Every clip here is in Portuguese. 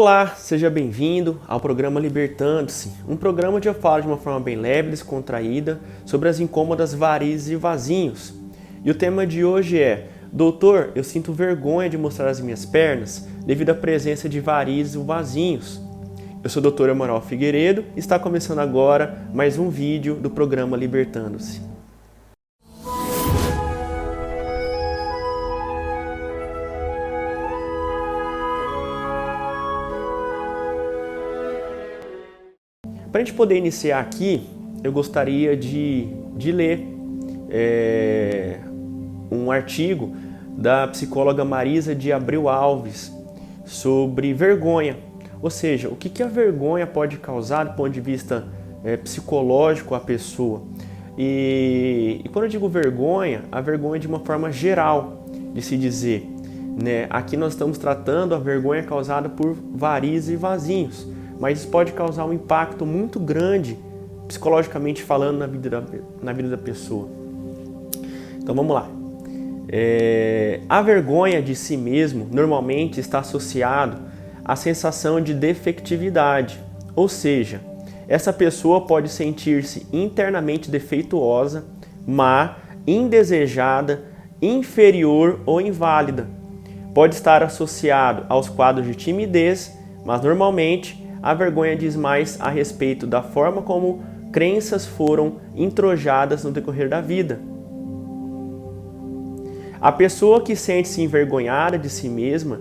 Olá, seja bem-vindo ao programa Libertando-se, um programa onde eu falo de uma forma bem leve e descontraída sobre as incômodas varizes e vasinhos. E o tema de hoje é: Doutor, eu sinto vergonha de mostrar as minhas pernas devido à presença de varizes e vasinhos. Eu sou o Dr. Amaral Figueiredo e está começando agora mais um vídeo do programa Libertando-se. Para a gente poder iniciar aqui, eu gostaria de ler um artigo da psicóloga Marisa de Abreu Alves sobre vergonha. Ou seja, o que a vergonha pode causar do ponto de vista psicológico à pessoa. E quando eu digo vergonha, a vergonha é de uma forma geral de se dizer, né? Aqui nós estamos tratando a vergonha causada por varizes e vasinhos. Mas isso pode causar um impacto muito grande, psicologicamente falando, na vida da pessoa. Então vamos lá. A vergonha de si mesmo normalmente está associado à sensação de defectividade. Ou seja, essa pessoa pode sentir-se internamente defeituosa, má, indesejada, inferior ou inválida. Pode estar associado aos quadros de timidez, mas normalmente a vergonha diz mais a respeito da forma como crenças foram introjadas no decorrer da vida. A pessoa que sente-se envergonhada de si mesma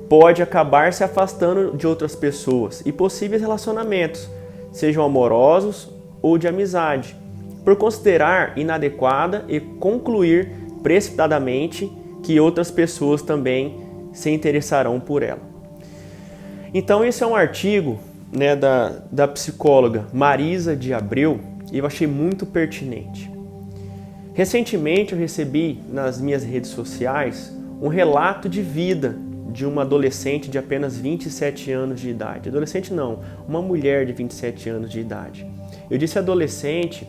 pode acabar se afastando de outras pessoas e possíveis relacionamentos, sejam amorosos ou de amizade, por considerar inadequada e concluir precipitadamente que outras pessoas também se interessarão por ela. Então esse é um artigo, né, da psicóloga Marisa de Abreu e eu achei muito pertinente. Recentemente eu recebi nas minhas redes sociais um relato de vida de uma adolescente de apenas 27 anos de idade. Adolescente não, uma mulher de 27 anos de idade. Eu disse adolescente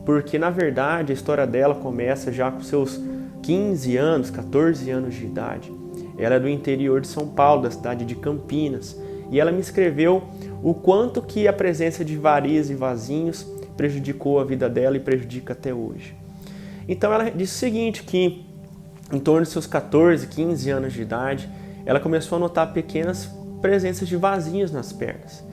porque na verdade a história dela começa já com seus 15 anos, 14 anos de idade. Ela é do interior de São Paulo, da cidade de Campinas. E ela me escreveu o quanto que a presença de varizes e vasinhos prejudicou a vida dela e prejudica até hoje. Então ela disse o seguinte, que em torno de seus 14, 15 anos de idade, ela começou a notar pequenas presenças de vasinhos nas pernas.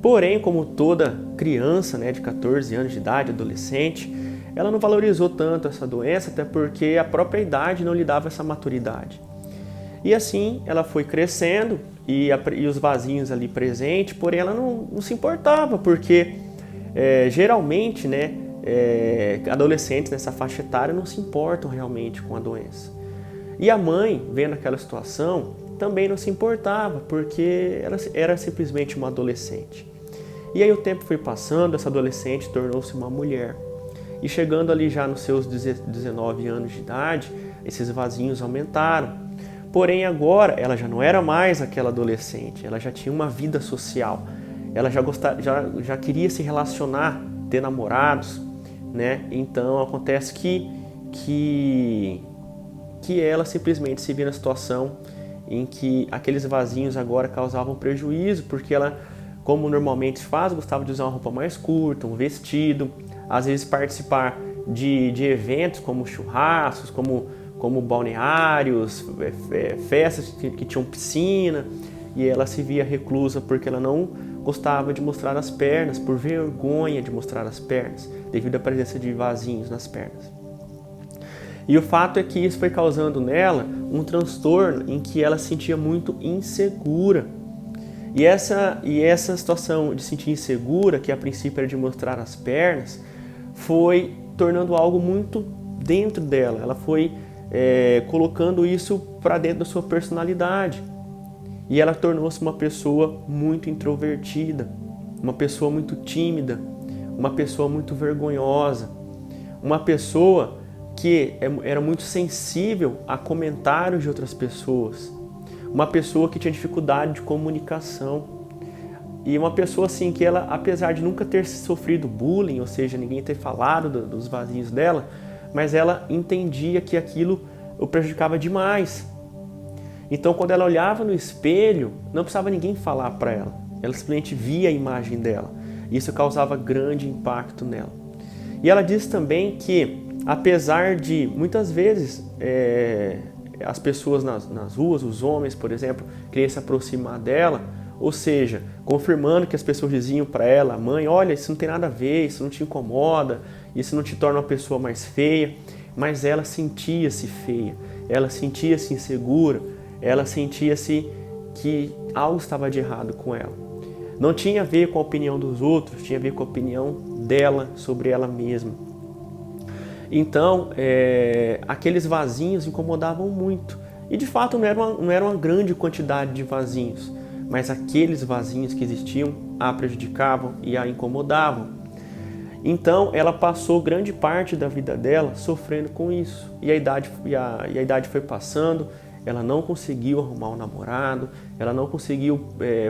Porém, como toda criança, né, de 14 anos de idade, adolescente, ela não valorizou tanto essa doença, até porque a própria idade não lhe dava essa maturidade. E assim ela foi crescendo e os vasinhos ali presentes, porém ela não se importava, porque geralmente, né, adolescentes nessa faixa etária não se importam realmente com a doença. E a mãe, vendo aquela situação, também não se importava, porque ela era simplesmente uma adolescente. E aí o tempo foi passando, essa adolescente tornou-se uma mulher. E chegando ali já nos seus 19 anos de idade, esses vasinhos aumentaram. Porém, agora ela já não era mais aquela adolescente, ela já tinha uma vida social, ela já queria se relacionar, ter namorados, né? Então acontece que ela simplesmente se via na situação em que aqueles vasinhos agora causavam prejuízo, porque ela, como normalmente faz, gostava de usar uma roupa mais curta, um vestido, às vezes participar de eventos como churrascos, como balneários, festas que tinham piscina, e ela se via reclusa porque ela não gostava de mostrar as pernas, por vergonha de mostrar as pernas, devido à presença de vasinhos nas pernas. E o fato é que isso foi causando nela um transtorno em que ela se sentia muito insegura. E essa situação de se sentir insegura, que a princípio era de mostrar as pernas, foi tornando algo muito dentro dela. Ela foi colocando isso para dentro da sua personalidade. E ela tornou-se uma pessoa muito introvertida, uma pessoa muito tímida, uma pessoa muito vergonhosa, uma pessoa que era muito sensível a comentários de outras pessoas, uma pessoa que tinha dificuldade de comunicação e uma pessoa assim que ela, apesar de nunca ter sofrido bullying, ou seja, ninguém ter falado dos vasinhos dela, mas ela entendia que aquilo o prejudicava demais. Então, quando ela olhava no espelho, não precisava ninguém falar para ela. Ela simplesmente via a imagem dela. Isso causava grande impacto nela. E ela diz também que, apesar de, muitas vezes, as pessoas nas ruas, os homens, por exemplo, queriam se aproximar dela, ou seja, confirmando que as pessoas diziam para ela, mãe, olha, isso não tem nada a ver, isso não te incomoda, isso não te torna uma pessoa mais feia, mas ela sentia-se feia, ela sentia-se insegura, ela sentia-se que algo estava de errado com ela. Não tinha a ver com a opinião dos outros, tinha a ver com a opinião dela sobre ela mesma. Então, aqueles vasinhos incomodavam muito. E de fato não era uma grande quantidade de vasinhos, mas aqueles vasinhos que existiam a prejudicavam e a incomodavam. Então ela passou grande parte da vida dela sofrendo com isso. E a idade foi passando, ela não conseguiu arrumar um namorado, ela não conseguiu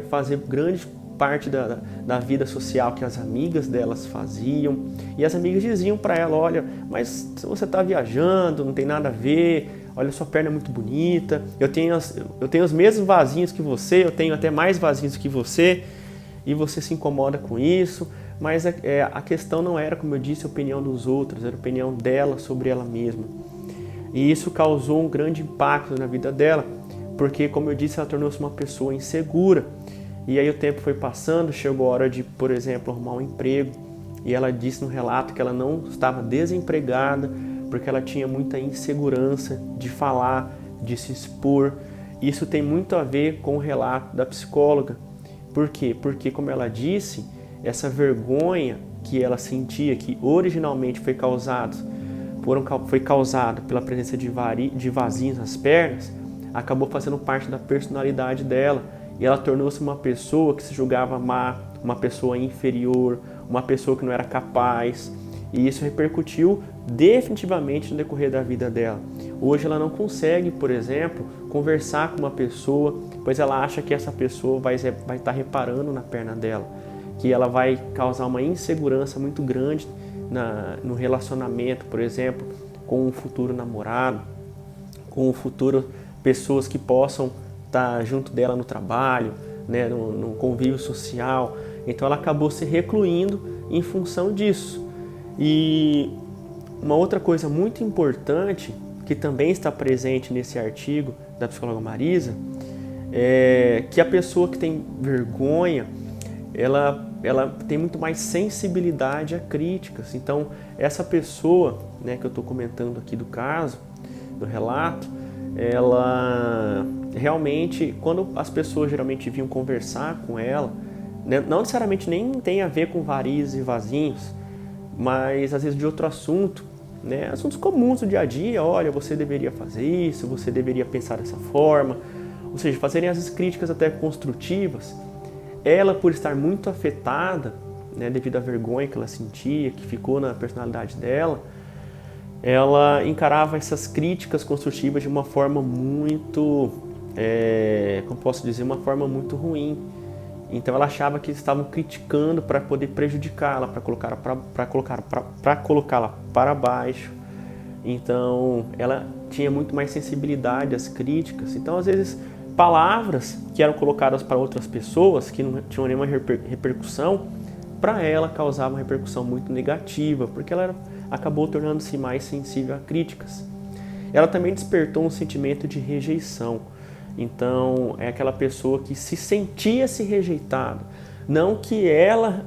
fazer grande parte da vida social que as amigas delas faziam. E as amigas diziam para ela, olha, mas você está viajando, não tem nada a ver, olha, sua perna é muito bonita, eu tenho os mesmos vasinhos que você, eu tenho até mais vasinhos que você, e você se incomoda com isso. Mas a questão não era, como eu disse, a opinião dos outros, era a opinião dela sobre ela mesma. E isso causou um grande impacto na vida dela, porque, como eu disse, ela tornou-se uma pessoa insegura. E aí o tempo foi passando, chegou a hora de, por exemplo, arrumar um emprego. E ela disse no relato que ela não estava desempregada, porque ela tinha muita insegurança de falar, de se expor. Isso tem muito a ver com o relato da psicóloga. Por quê? Porque, como ela disse, essa vergonha que ela sentia, que originalmente foi causada pela presença de vasinhos nas pernas, acabou fazendo parte da personalidade dela. E ela tornou-se uma pessoa que se julgava má, uma pessoa inferior, uma pessoa que não era capaz. E isso repercutiu definitivamente no decorrer da vida dela. Hoje ela não consegue, por exemplo, conversar com uma pessoa, pois ela acha que essa pessoa vai estar reparando na perna dela, que ela vai causar uma insegurança muito grande no relacionamento, por exemplo, com um futuro namorado, com um futuro pessoas que possam estar junto dela no trabalho, né, no convívio social. Então ela acabou se recluindo em função disso. E uma outra coisa muito importante, que também está presente nesse artigo da psicóloga Marisa, é que a pessoa que tem vergonha, ela tem muito mais sensibilidade a críticas. Então, essa pessoa, né, que eu estou comentando aqui do caso, do relato, ela realmente, quando as pessoas geralmente vinham conversar com ela, né, não necessariamente nem tem a ver com varizes e vasinhos, mas às vezes de outro assunto, né, assuntos comuns do dia a dia, olha, você deveria fazer isso, você deveria pensar dessa forma, ou seja, fazerem as críticas até construtivas. Ela, por estar muito afetada, né, devido à vergonha que ela sentia, que ficou na personalidade dela, ela encarava essas críticas construtivas de uma forma muito, como posso dizer, uma forma muito ruim. Então ela achava que eles estavam criticando para poder prejudicá-la, para colocá-la para baixo. Então ela tinha muito mais sensibilidade às críticas. Então, às vezes, palavras que eram colocadas para outras pessoas, que não tinham nenhuma repercussão, para ela causava uma repercussão muito negativa, porque ela acabou tornando-se mais sensível a críticas. Ela também despertou um sentimento de rejeição. Então, é aquela pessoa que se sentia-se rejeitada. Não que ela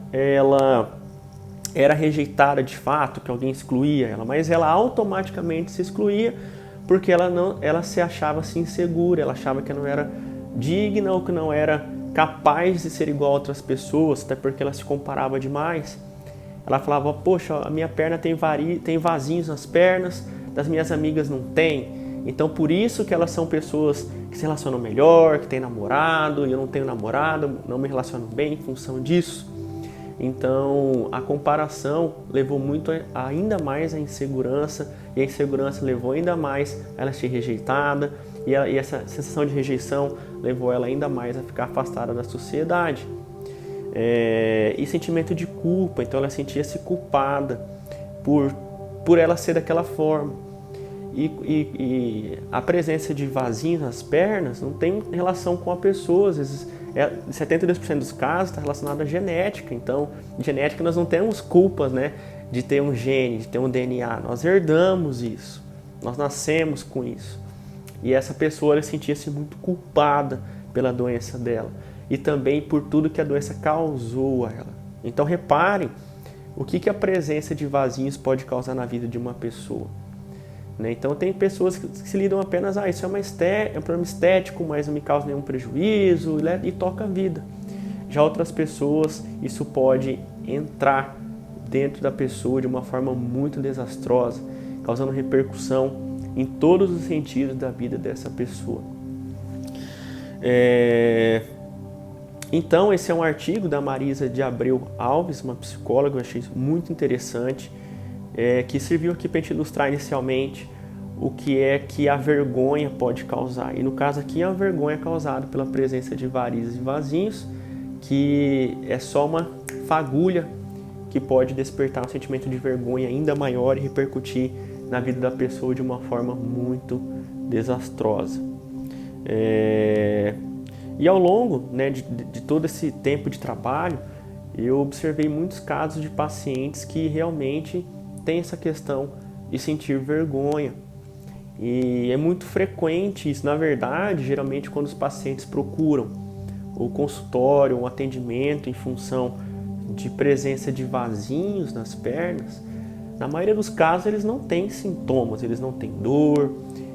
era rejeitada de fato, que alguém excluía ela, mas ela automaticamente se excluía, porque ela se achava assim insegura, ela achava que não era digna ou que não era capaz de ser igual a outras pessoas, até porque ela se comparava demais. Ela falava, poxa, a minha perna tem vasinhos nas pernas, das minhas amigas não tem. Então, por isso que elas são pessoas que se relacionam melhor, que têm namorado, e eu não tenho namorado, não me relaciono bem em função disso. Então, a comparação levou muito ainda mais à insegurança, e a insegurança levou ainda mais a ela ser rejeitada, e essa sensação de rejeição levou ela ainda mais a ficar afastada da sociedade. E sentimento de culpa, então ela sentia-se culpada por ela ser daquela forma. E a presença de vasinhos nas pernas não tem relação com a pessoa. Às vezes, 72% dos casos está relacionado à genética. Então, genética nós não temos culpas, né, de ter um gene, de ter um DNA. Nós herdamos isso. Nós nascemos com isso. E essa pessoa ela sentia-se muito culpada pela doença dela. E também por tudo que a doença causou a ela. Então, reparem o que a presença de vasinhos pode causar na vida de uma pessoa. Então tem pessoas que se lidam apenas, isso é um problema estético, mas não me causa nenhum prejuízo, e toca a vida. Já outras pessoas, isso pode entrar dentro da pessoa de uma forma muito desastrosa, causando repercussão em todos os sentidos da vida dessa pessoa. Então esse é um artigo da Marisa de Abreu Alves, uma psicóloga, eu achei muito interessante, que serviu aqui para a gente ilustrar inicialmente o que é que a vergonha pode causar. E no caso aqui, a vergonha é causada pela presença de varizes e vasinhos, que é só uma fagulha que pode despertar um sentimento de vergonha ainda maior e repercutir na vida da pessoa de uma forma muito desastrosa. E ao longo, né, de todo esse tempo de trabalho, eu observei muitos casos de pacientes que realmente tem essa questão de sentir vergonha. E é muito frequente isso. Na verdade, geralmente quando os pacientes procuram o consultório, um atendimento em função de presença de vasinhos nas pernas, na maioria dos casos eles não têm sintomas, eles não têm dor,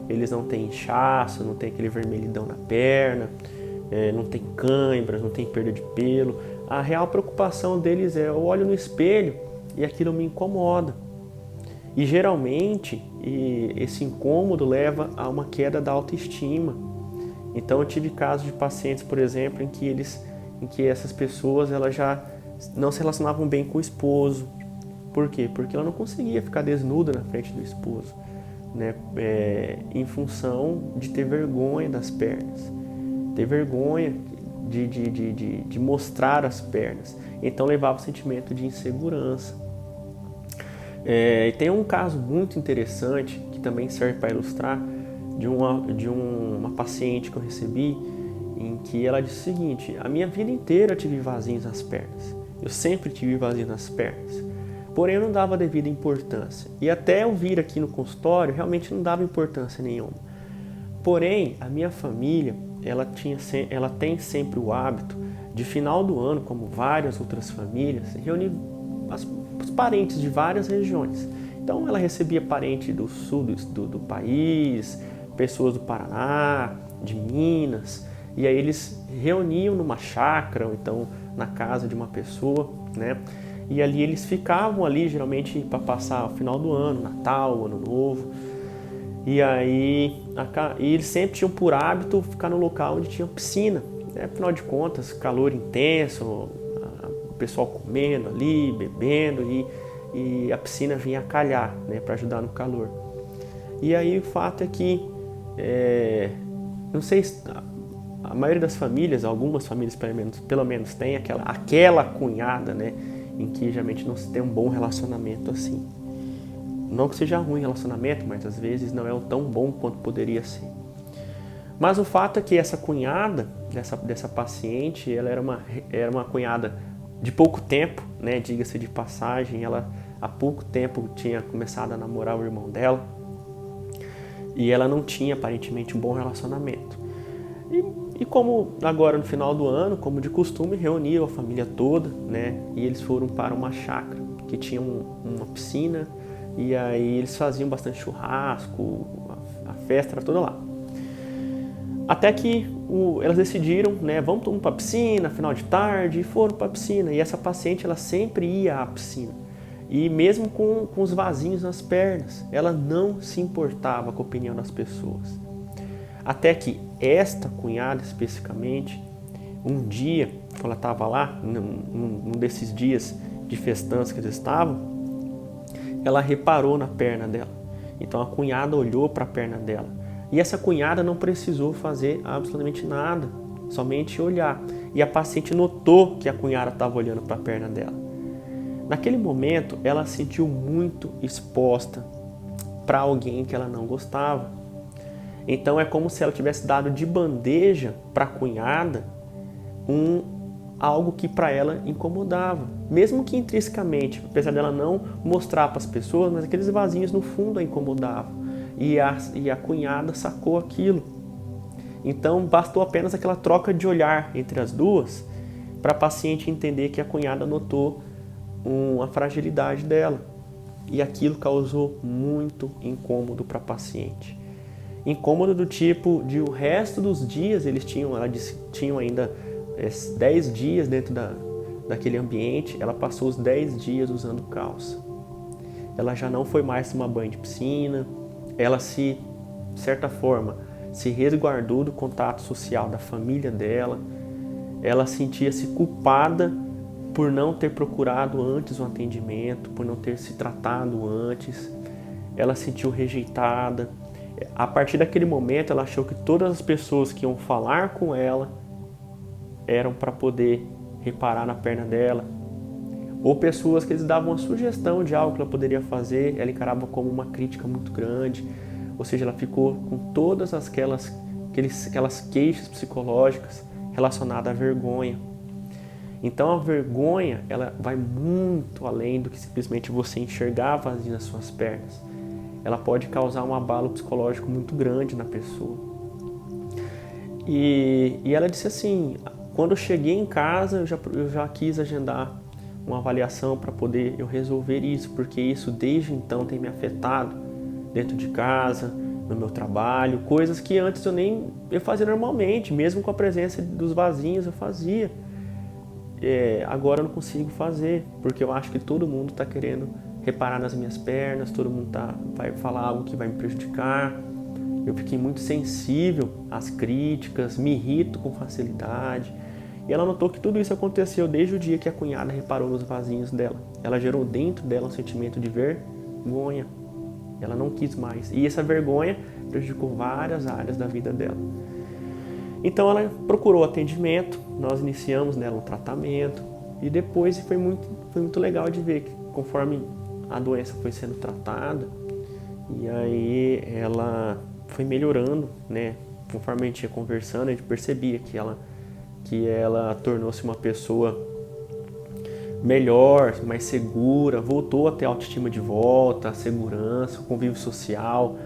eles não têm inchaço, não tem aquele vermelhidão na perna, não tem cãibras, não tem perda de pelo. A real preocupação deles é: eu olho no espelho e aquilo me incomoda. E geralmente esse incômodo leva a uma queda da autoestima. Então eu tive casos de pacientes, por exemplo, em que essas pessoas elas já não se relacionavam bem com o esposo. Por quê? Porque ela não conseguia ficar desnuda na frente do esposo, né? Em função de ter vergonha das pernas, ter vergonha de mostrar as pernas. Então levava o sentimento de insegurança. E tem um caso muito interessante que também serve para ilustrar de uma paciente que eu recebi, em que ela disse o seguinte: a minha vida inteira eu tive vasinhos nas pernas, eu sempre tive vasinhos nas pernas, porém eu não dava devida importância, e até eu vir aqui no consultório realmente não dava importância nenhuma. Porém a minha família ela tem sempre o hábito de final do ano, como várias outras famílias, reunir os parentes de várias regiões. Então ela recebia parentes do sul do país, pessoas do Paraná, de Minas, e aí eles reuniam numa chácara ou então na casa de uma pessoa, né? E ali eles ficavam ali geralmente para passar o final do ano, Natal, Ano Novo. E aí eles sempre tinham por hábito ficar no local onde tinha piscina, né? Afinal de contas, calor intenso, o pessoal comendo ali, bebendo, e a piscina vinha a calhar, né, para ajudar no calor. E aí o fato é que, não sei se a maioria das famílias, algumas famílias pelo menos tem aquela cunhada, né, em que geralmente não se tem um bom relacionamento assim. Não que seja ruim relacionamento, mas às vezes não é tão bom quanto poderia ser. Mas o fato é que essa cunhada dessa paciente, ela era uma cunhada de pouco tempo, né, diga-se de passagem. Ela há pouco tempo tinha começado a namorar o irmão dela e ela não tinha aparentemente um bom relacionamento. E como agora no final do ano, como de costume, reuniram a família toda, né, e eles foram para uma chácara que tinha uma piscina, e aí eles faziam bastante churrasco, a festa era toda lá. Até que elas decidiram, né, vamos para a piscina, final de tarde, e foram para a piscina. E essa paciente, ela sempre ia à piscina. E mesmo com os vasinhos nas pernas, ela não se importava com a opinião das pessoas. Até que esta cunhada, especificamente, um dia, quando ela estava lá, num desses dias de festança que eles estavam, ela reparou na perna dela. Então a cunhada olhou para a perna dela. E essa cunhada não precisou fazer absolutamente nada, somente olhar. E a paciente notou que a cunhada estava olhando para a perna dela. Naquele momento, ela se sentiu muito exposta para alguém que ela não gostava. Então é como se ela tivesse dado de bandeja para a cunhada algo que para ela incomodava, mesmo que intrinsecamente, apesar dela não mostrar para as pessoas, mas aqueles vasinhos no fundo a incomodavam, e a cunhada sacou aquilo. Então bastou apenas aquela troca de olhar entre as duas para a paciente entender que a cunhada notou uma fragilidade dela, e aquilo causou muito incômodo para a paciente. Incômodo do tipo de o resto dos dias ela disse, tinham ainda 10 dias dentro daquele ambiente, ela passou os 10 dias usando calça. Ela já não foi mais tomar banho de piscina, ela de certa forma, se resguardou do contato social da família dela, ela sentia-se culpada por não ter procurado antes um atendimento, por não ter se tratado antes, ela se sentiu rejeitada. A partir daquele momento, ela achou que todas as pessoas que iam falar com ela eram para poder reparar na perna dela, ou pessoas que eles davam uma sugestão de algo que ela poderia fazer, ela encarava como uma crítica muito grande, ou seja, ela ficou com todas aquelas queixas psicológicas relacionadas à vergonha. Então a vergonha, ela vai muito além do que simplesmente você enxergar vazio nas suas pernas. Ela pode causar um abalo psicológico muito grande na pessoa. E ela disse assim, quando eu cheguei em casa, eu já quis agendar uma avaliação para poder eu resolver isso, porque isso desde então tem me afetado dentro de casa, no meu trabalho, coisas que antes eu fazia normalmente, mesmo com a presença dos vasinhos eu fazia. Agora eu não consigo fazer, porque eu acho que todo mundo está querendo reparar nas minhas pernas, todo mundo vai falar algo que vai me prejudicar. Eu fiquei muito sensível às críticas, me irrito com facilidade. E ela notou que tudo isso aconteceu desde o dia que a cunhada reparou nos vasinhos dela. Ela gerou dentro dela um sentimento de vergonha. Ela não quis mais. E essa vergonha prejudicou várias áreas da vida dela. Então ela procurou atendimento, nós iniciamos nela um tratamento. E depois foi muito legal de ver que conforme a doença foi sendo tratada, e aí ela foi melhorando, né? Conforme a gente ia conversando, a gente percebia que ela tornou-se uma pessoa melhor, mais segura, voltou a ter a autoestima de volta, a segurança, o convívio social.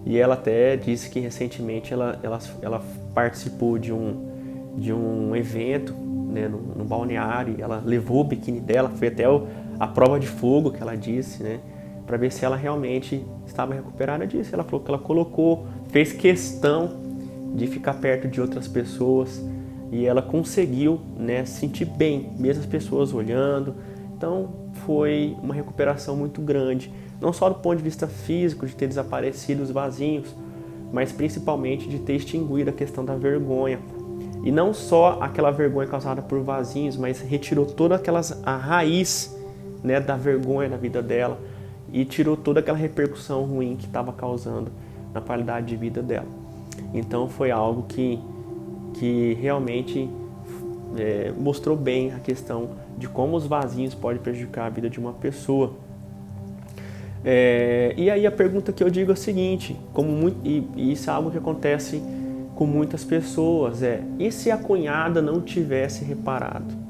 E ela até disse que recentemente ela participou de um evento, né, no balneário, e ela levou o biquíni dela, foi até a prova de fogo que ela disse, né, para ver se ela realmente estava recuperada disso. Ela falou que ela fez questão de ficar perto de outras pessoas e ela conseguiu, né, se sentir bem, mesmo as pessoas olhando. Então foi uma recuperação muito grande, não só do ponto de vista físico, de ter desaparecido os vasinhos, mas principalmente de ter extinguido a questão da vergonha. E não só aquela vergonha causada por vasinhos, mas retirou toda a raiz, né, da vergonha na vida dela e tirou toda aquela repercussão ruim que estava causando na qualidade de vida dela. Então foi algo que realmente mostrou bem a questão de como os vasinhos podem prejudicar a vida de uma pessoa. E aí a pergunta que eu digo é a seguinte, e isso é algo que acontece com muitas pessoas, e se a cunhada não tivesse reparado?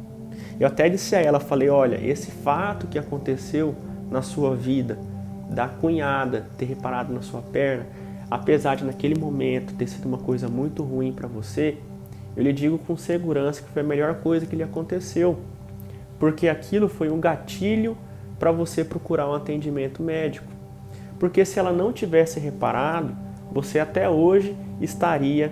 Eu até disse a ela, falei, olha, esse fato que aconteceu na sua vida, da cunhada ter reparado na sua perna, apesar de naquele momento ter sido uma coisa muito ruim para você, eu lhe digo com segurança que foi a melhor coisa que lhe aconteceu, porque aquilo foi um gatilho para você procurar um atendimento médico. Porque se ela não tivesse reparado, você até hoje estaria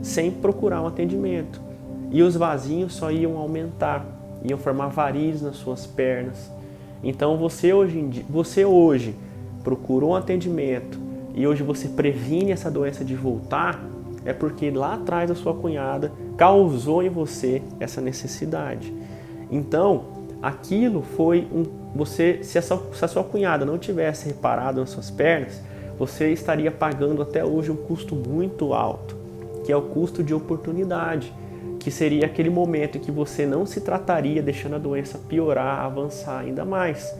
sem procurar um atendimento. E os vasinhos só iam aumentar, iam formar varizes nas suas pernas. Então você hoje procurou um atendimento e hoje você previne essa doença de voltar, é porque lá atrás a sua cunhada causou em você essa necessidade. Então, aquilo foi se a sua cunhada não tivesse reparado nas suas pernas, você estaria pagando até hoje um custo muito alto, que é o custo de oportunidade, que seria aquele momento em que você não se trataria, deixando a doença piorar, avançar ainda mais.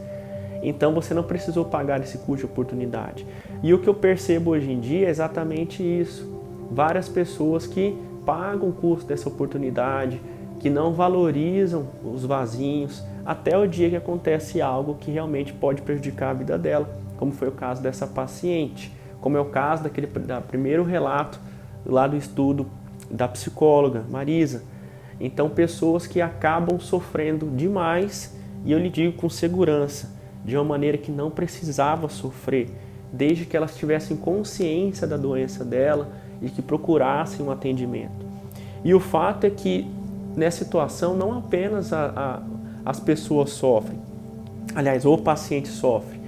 Então você não precisou pagar esse custo de oportunidade. E o que eu percebo hoje em dia é exatamente isso. Várias pessoas que pagam o custo dessa oportunidade, que não valorizam os vasinhos, até o dia que acontece algo que realmente pode prejudicar a vida dela, como foi o caso dessa paciente, como é o caso do primeiro relato lá do estudo da psicóloga Marisa. Então, pessoas que acabam sofrendo demais, e eu lhe digo com segurança, de uma maneira que não precisava sofrer, desde que elas tivessem consciência da doença dela e que procurassem um atendimento. E o fato é que, nessa situação, não apenas as pessoas sofrem, aliás, o paciente sofre.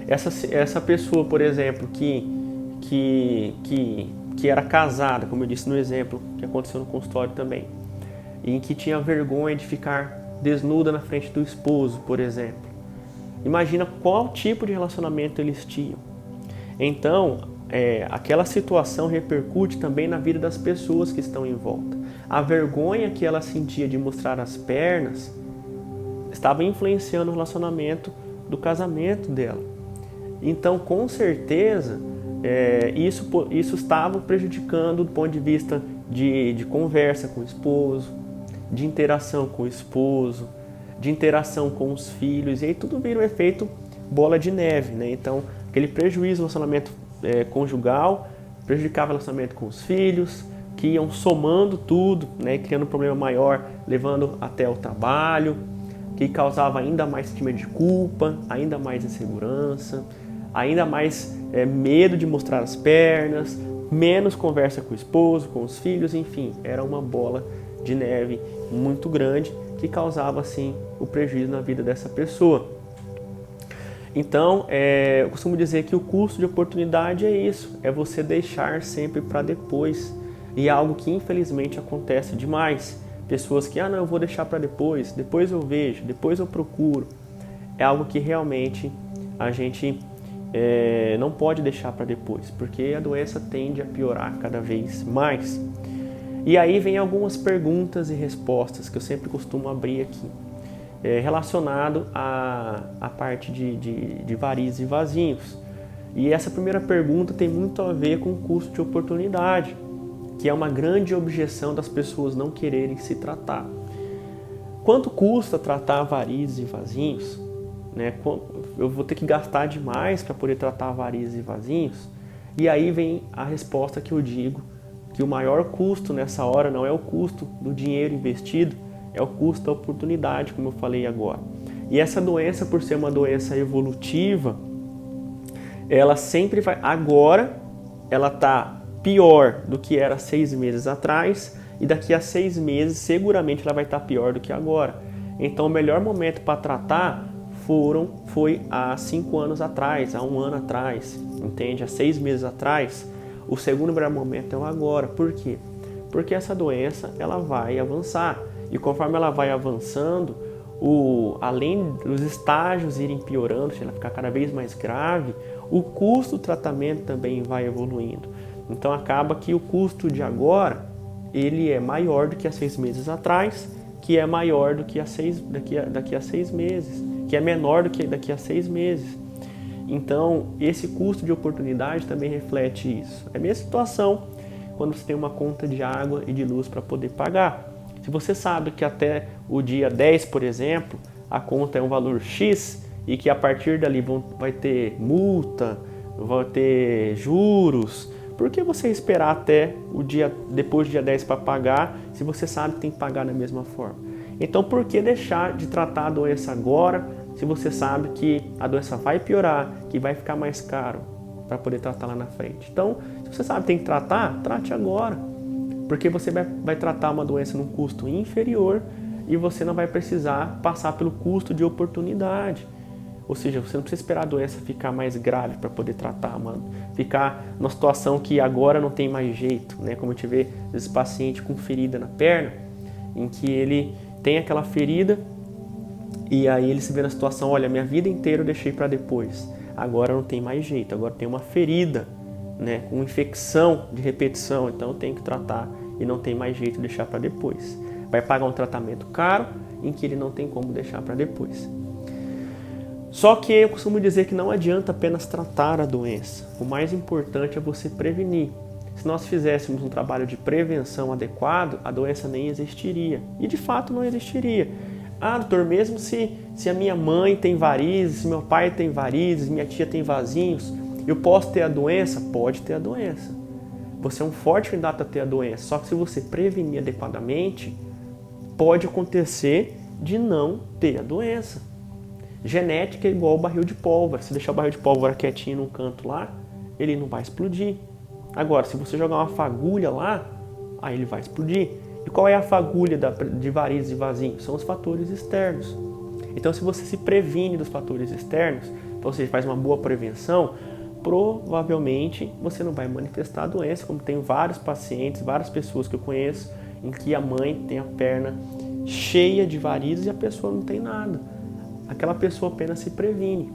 Essa pessoa, por exemplo, que era casada, como eu disse no exemplo que aconteceu no consultório também, e que tinha vergonha de ficar desnuda na frente do esposo, por exemplo. Imagina qual tipo de relacionamento eles tinham. Então, aquela situação repercute também na vida das pessoas que estão em volta. A vergonha que ela sentia de mostrar as pernas estava influenciando o relacionamento do casamento dela. Então, com certeza, isso estava prejudicando do ponto de vista de conversa com o esposo, de interação com o esposo, de interação com os filhos, e aí tudo vira um efeito bola de neve, né? Então, aquele prejuízo no relacionamento conjugal prejudicava o relacionamento com os filhos, que iam somando tudo, né? Criando um problema maior, levando até o trabalho, que causava ainda mais sentimento de culpa, ainda mais insegurança, ainda mais medo de mostrar as pernas, menos conversa com o esposo, com os filhos, enfim, era uma bola de neve muito grande que causava, assim, o prejuízo na vida dessa pessoa. Então, eu costumo dizer que o custo de oportunidade é isso, é você deixar sempre para depois. E é algo que infelizmente acontece demais. Pessoas que, não, eu vou deixar para depois eu vejo, depois eu procuro. É algo que realmente a gente não pode deixar para depois, porque a doença tende a piorar cada vez mais. E aí vem algumas perguntas e respostas que eu sempre costumo abrir aqui, relacionado à parte de varizes e vasinhos. E essa primeira pergunta tem muito a ver com o custo de oportunidade, que é uma grande objeção das pessoas não quererem se tratar. Quanto custa tratar varizes e vasinhos? Né? Eu vou ter que gastar demais para poder tratar varizes e vasinhos? E aí vem a resposta que eu digo, que o maior custo nessa hora não é o custo do dinheiro investido, é o custo da oportunidade, como eu falei agora. E essa doença, por ser uma doença evolutiva, ela sempre vai... Agora, ela está pior do que era 6 meses atrás, e daqui a 6 meses, seguramente, ela vai estar pior do que agora. Então, o melhor momento para tratar foi há 5 anos atrás, há 1 ano atrás, entende? Há 6 meses atrás. O segundo melhor momento é o agora. Por quê? Porque essa doença ela vai avançar. E conforme ela vai avançando, além dos estágios irem piorando, se ela ficar cada vez mais grave, o custo do tratamento também vai evoluindo. Então acaba que o custo de agora ele é maior do que há 6 meses atrás, que é maior do que daqui a 6 meses, que é menor do que daqui a 6 meses. Então, esse custo de oportunidade também reflete isso. É a mesma situação quando você tem uma conta de água e de luz para poder pagar. Se você sabe que até o dia 10, por exemplo, a conta é um valor X e que a partir dali vai ter multa, vai ter juros, por que você esperar até depois do dia 10 para pagar, se você sabe que tem que pagar da mesma forma? Então, por que deixar de tratar a doença agora, se você sabe que a doença vai piorar, que vai ficar mais caro para poder tratar lá na frente? Então, se você sabe que tem que tratar, trate agora. Porque você vai tratar uma doença num custo inferior e você não vai precisar passar pelo custo de oportunidade. Ou seja, você não precisa esperar a doença ficar mais grave para poder tratar, ficar numa situação que agora não tem mais jeito, né? Como a gente vê esse paciente com ferida na perna, em que ele tem aquela ferida e aí ele se vê na situação, olha, minha vida inteira eu deixei para depois, agora não tem mais jeito, agora tem uma ferida, né, uma infecção de repetição, então eu tenho que tratar e não tem mais jeito de deixar para depois. Vai pagar um tratamento caro em que ele não tem como deixar para depois. Só que eu costumo dizer que não adianta apenas tratar a doença. O mais importante é você prevenir. Se nós fizéssemos um trabalho de prevenção adequado, a doença nem existiria. E de fato não existiria. Ah, doutor, mesmo se a minha mãe tem varizes, se meu pai tem varizes, minha tia tem vasinhos, eu posso ter a doença? Pode ter a doença. Você é um forte candidato a ter a doença. Só que se você prevenir adequadamente, pode acontecer de não ter a doença. Genética é igual ao barril de pólvora. Se deixar o barril de pólvora quietinho num canto lá, ele não vai explodir. Agora, se você jogar uma fagulha lá, aí ele vai explodir. E qual é a fagulha de varizes e vasinhos? São os fatores externos. Então, se você se previne dos fatores externos, então você faz uma boa prevenção, provavelmente você não vai manifestar a doença, como tem vários pacientes, várias pessoas que eu conheço, em que a mãe tem a perna cheia de varizes e a pessoa não tem nada. Aquela pessoa apenas se previne.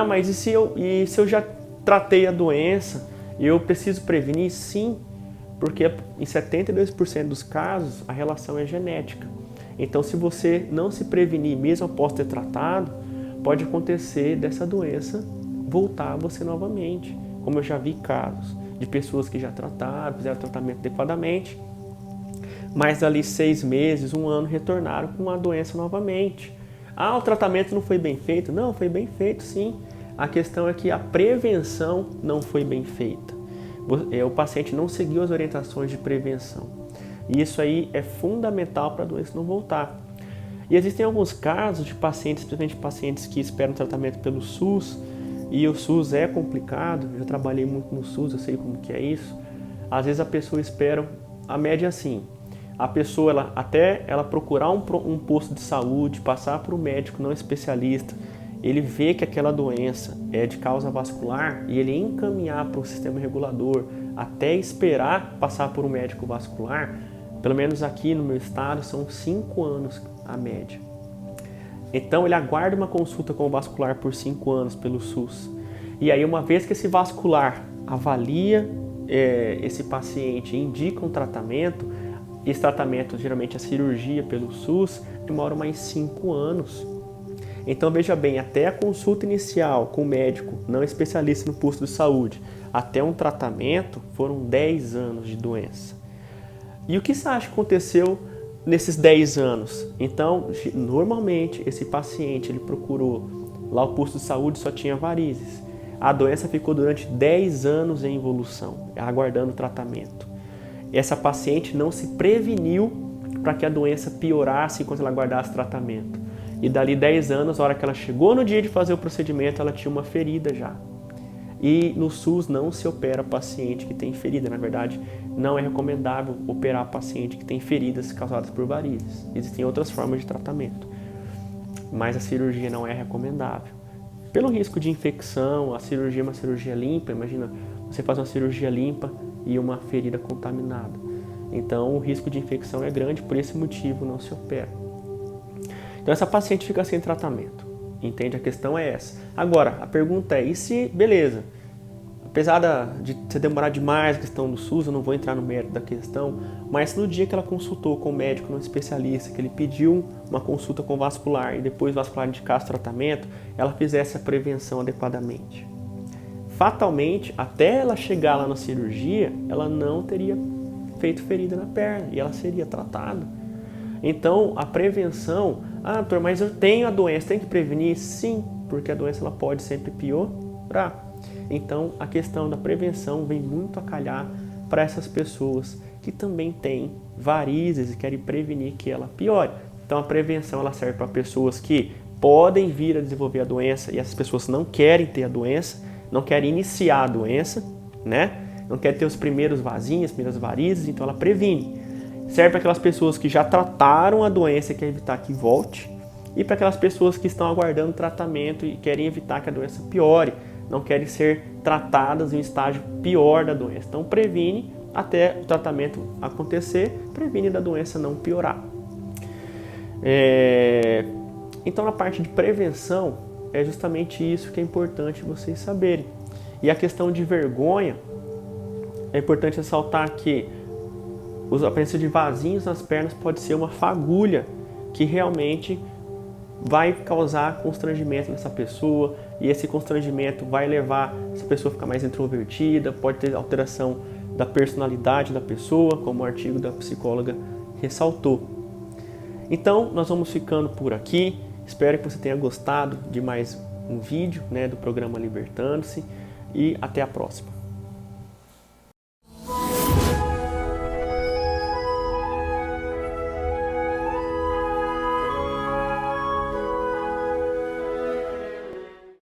Mas e se eu já tratei a doença, eu preciso prevenir? Sim, porque em 72% dos casos a relação é genética. Então, se você não se prevenir, mesmo após ter tratado, pode acontecer dessa doença voltar a você novamente. Como eu já vi casos de pessoas que já trataram, fizeram tratamento adequadamente, mas ali 6 meses, 1 ano, retornaram com a doença novamente. O tratamento não foi bem feito? Não, foi bem feito sim. A questão é que a prevenção não foi bem feita. O paciente não seguiu as orientações de prevenção. E isso aí é fundamental para a doença não voltar. E existem alguns casos de pacientes, principalmente pacientes que esperam tratamento pelo SUS, e o SUS é complicado, eu já trabalhei muito no SUS, eu sei como que é isso. Às vezes a pessoa espera, a média é assim, a pessoa até ela procurar um posto de saúde, passar por um médico não especialista, ele vê que aquela doença é de causa vascular e ele encaminhar para o sistema regulador até esperar passar por um médico vascular, pelo menos aqui no meu estado são 5 anos a média. Então ele aguarda uma consulta com o vascular por 5 anos pelo SUS. E aí uma vez que esse vascular avalia esse paciente e indica um tratamento, esse tratamento, geralmente a cirurgia pelo SUS, demora mais 5 anos. Então veja bem, até a consulta inicial com o médico não especialista no posto de saúde, até um tratamento, foram 10 anos de doença. E o que você acha que aconteceu nesses 10 anos? Então, normalmente, esse paciente ele procurou lá o posto de saúde, só tinha varizes. A doença ficou durante 10 anos em evolução, aguardando tratamento. Essa paciente não se preveniu para que a doença piorasse enquanto ela aguardasse tratamento. E dali 10 anos, a hora que ela chegou no dia de fazer o procedimento, ela tinha uma ferida já. E no SUS não se opera paciente que tem ferida. Na verdade, não é recomendável operar paciente que tem feridas causadas por varizes. Existem outras formas de tratamento, mas a cirurgia não é recomendável. Pelo risco de infecção, a cirurgia é uma cirurgia limpa. Imagina, você faz uma cirurgia limpa e uma ferida contaminada. Então, o risco de infecção é grande, por esse motivo não se opera. Então, essa paciente fica sem tratamento. Entende? A questão é essa. Agora, a pergunta é, e se, beleza, apesar de você demorar demais a questão do SUS, eu não vou entrar no mérito da questão, mas no dia que ela consultou com o médico, não especialista, que ele pediu uma consulta com o vascular e depois o vascular indicasse o tratamento, ela fizesse a prevenção adequadamente. Fatalmente, até ela chegar lá na cirurgia, ela não teria feito ferida na perna e ela seria tratada. Então, a prevenção, doutor, mas eu tenho a doença, tem que prevenir? Sim, porque a doença ela pode sempre piorar. Então, a questão da prevenção vem muito a calhar para essas pessoas que também têm varizes e querem prevenir que ela piore. Então, a prevenção ela serve para pessoas que podem vir a desenvolver a doença e essas pessoas não querem ter a doença, não querem iniciar a doença, né? Não querem ter os primeiros vasinhos, as primeiras varizes, então ela previne. Serve para aquelas pessoas que já trataram a doença e querem evitar que volte, e para aquelas pessoas que estão aguardando tratamento e querem evitar que a doença piore, não querem ser tratadas em um estágio pior da doença. Então previne até o tratamento acontecer, previne da doença não piorar. Então na parte de prevenção é justamente isso que é importante vocês saberem. E a questão de vergonha, é importante ressaltar que a presença de vasinhos nas pernas pode ser uma fagulha que realmente vai causar constrangimento nessa pessoa, e esse constrangimento vai levar essa pessoa a ficar mais introvertida, pode ter alteração da personalidade da pessoa, como o artigo da psicóloga ressaltou. Então, nós vamos ficando por aqui. Espero que você tenha gostado de mais um vídeo, do programa Libertando-se, e até a próxima.